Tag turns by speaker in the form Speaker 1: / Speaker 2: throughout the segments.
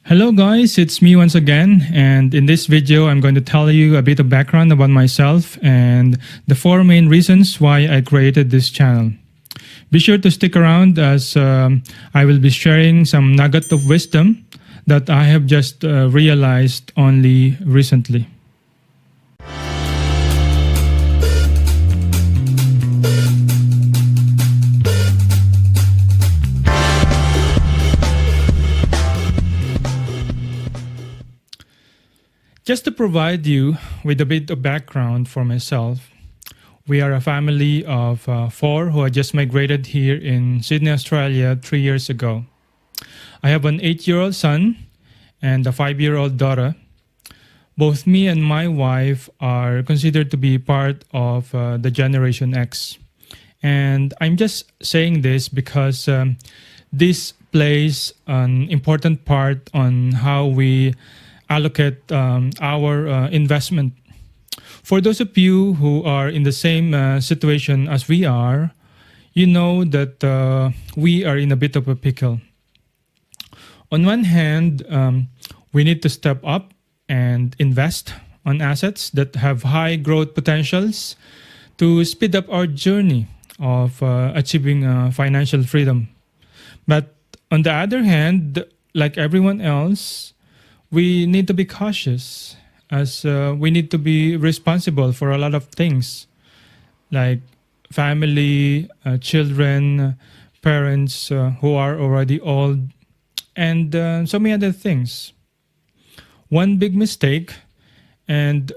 Speaker 1: Hello guys, it's me once again, and in this video I'm going to tell you a bit of background about myself and the four main reasons why I created this channel. Be sure to stick around as I will be sharing some nugget of wisdom that I have just realized only recently. Just to provide you with a bit of background for myself, we are a family of four who had just migrated here in Sydney, Australia 3 years ago. I have an 8-year-old son and a 5-year-old daughter. Both me and my wife are considered to be part of the Generation X. And I'm just saying this because this plays an important part on how we allocate our investment. For those of you who are in the same situation as we are, you know that we are in a bit of a pickle. On one hand, we need to step up and invest on assets that have high growth potentials to speed up our journey of achieving financial freedom. But on the other hand, like everyone else, we need to be cautious as we need to be responsible for a lot of things like family, children, parents who are already old, and so many other things. One big mistake, and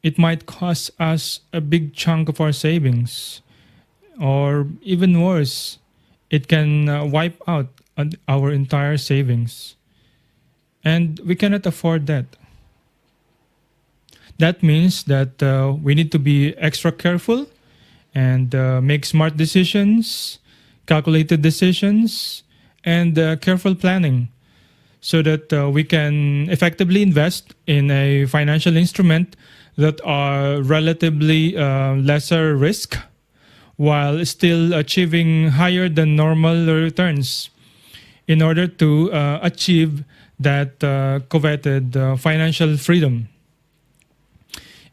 Speaker 1: it might cost us a big chunk of our savings, or even worse, it can wipe out our entire savings. And we cannot afford that. That means that we need to be extra careful and make smart decisions, calculated decisions, and careful planning so that we can effectively invest in a financial instrument that are relatively lesser risk while still achieving higher than normal returns in order to achieve that coveted financial freedom.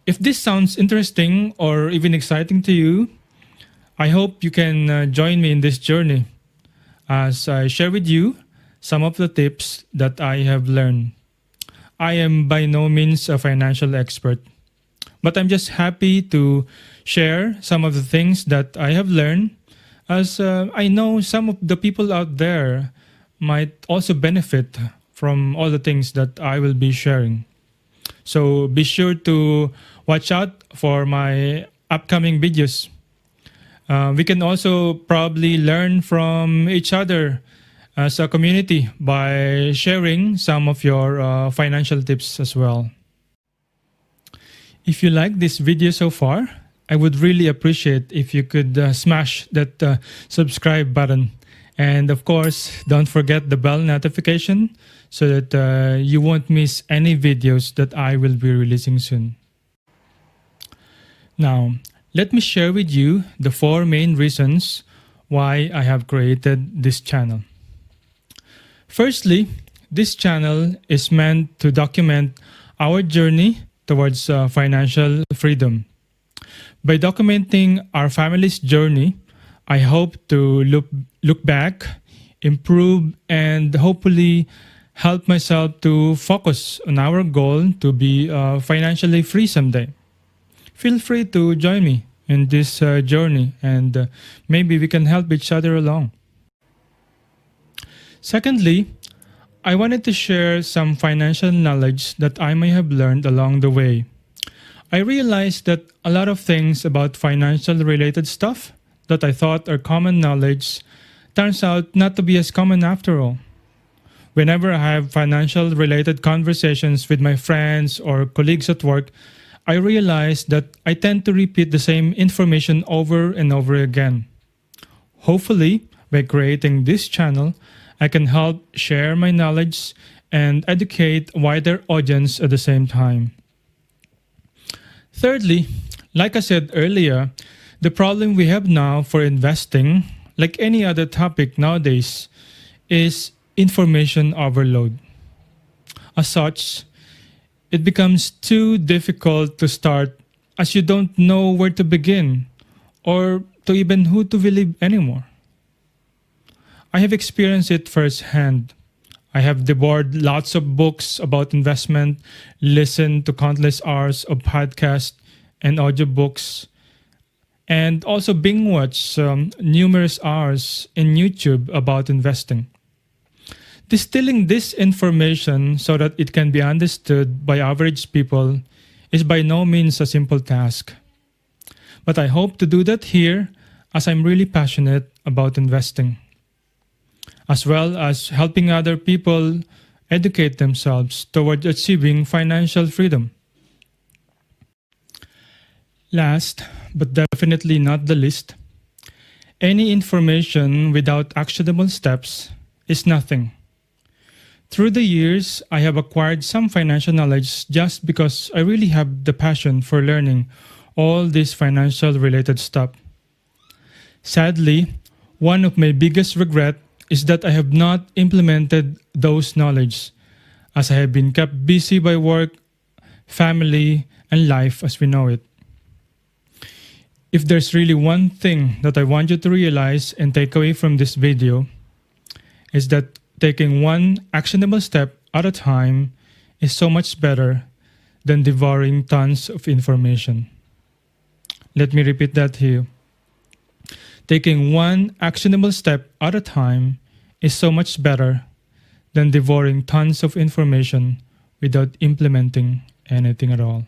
Speaker 1: If this sounds interesting or even exciting to you, I hope you can join me in this journey as I share with you some of the tips that I have learned. I am by no means a financial expert, but I'm just happy to share some of the things that I have learned as I know some of the people out there might also benefit from all the things that I will be sharing. So be sure to watch out for my upcoming videos. We can also probably learn from each other as a community by sharing some of your financial tips as well. If you like this video so far, I would really appreciate if you could smash that subscribe button. And of course, don't forget the bell notification so that you won't miss any videos that I will be releasing soon. Now, let me share with you the four main reasons why I have created this channel. Firstly, this channel is meant to document our journey towards financial freedom. By documenting our family's journey, I hope to look back, improve, and hopefully help myself to focus on our goal to be financially free someday. Feel free to join me in this journey and maybe we can help each other along. Secondly, I wanted to share some financial knowledge that I may have learned along the way. I realized that a lot of things about financial related stuff that I thought are common knowledge turns out not to be as common after all. Whenever I have financial related conversations with my friends or colleagues at work, I realize that I tend to repeat the same information over and over again. Hopefully, by creating this channel, I can help share my knowledge and educate a wider audience at the same time. Thirdly, like I said earlier, the problem we have now for investing, like any other topic nowadays, is information overload. As such, it becomes too difficult to start as you don't know where to begin or to even who to believe anymore. I have experienced it firsthand. I have devoured lots of books about investment, listened to countless hours of podcasts and audiobooks, and also binge watched numerous hours in YouTube about investing. Distilling this information so that it can be understood by average people is by no means a simple task. But I hope to do that here as I'm really passionate about investing, as well as helping other people educate themselves toward achieving financial freedom. Last, but definitely not the least, any information without actionable steps is nothing. Through the years, I have acquired some financial knowledge just because I really have the passion for learning all this financial related stuff. Sadly, one of my biggest regrets is that I have not implemented those knowledge as I have been kept busy by work, family, and life as we know it. If there's really one thing that I want you to realize and take away from this video, is that taking one actionable step at a time is so much better than devouring tons of information. Let me repeat that here. Taking one actionable step at a time is so much better than devouring tons of information without implementing anything at all.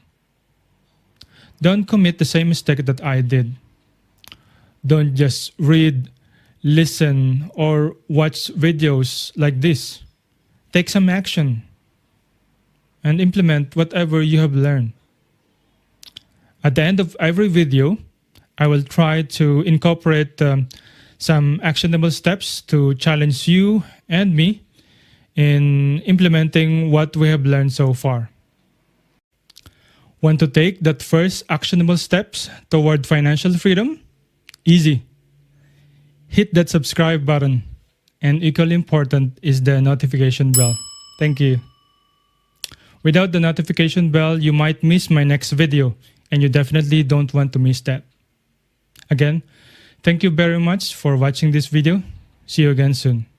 Speaker 1: Don't commit the same mistake that I did. Don't just read, listen, or watch videos like this. Take some action and implement whatever you have learned. At the end of every video, I will try to incorporate some actionable steps to challenge you and me in implementing what we have learned so far. Want to take that first actionable steps toward financial freedom? Easy. Hit that subscribe button, and equally important is the notification bell. Thank you. Without the notification bell, you might miss my next video, and you definitely don't want to miss that. Again, thank you very much for watching this video. See you again soon.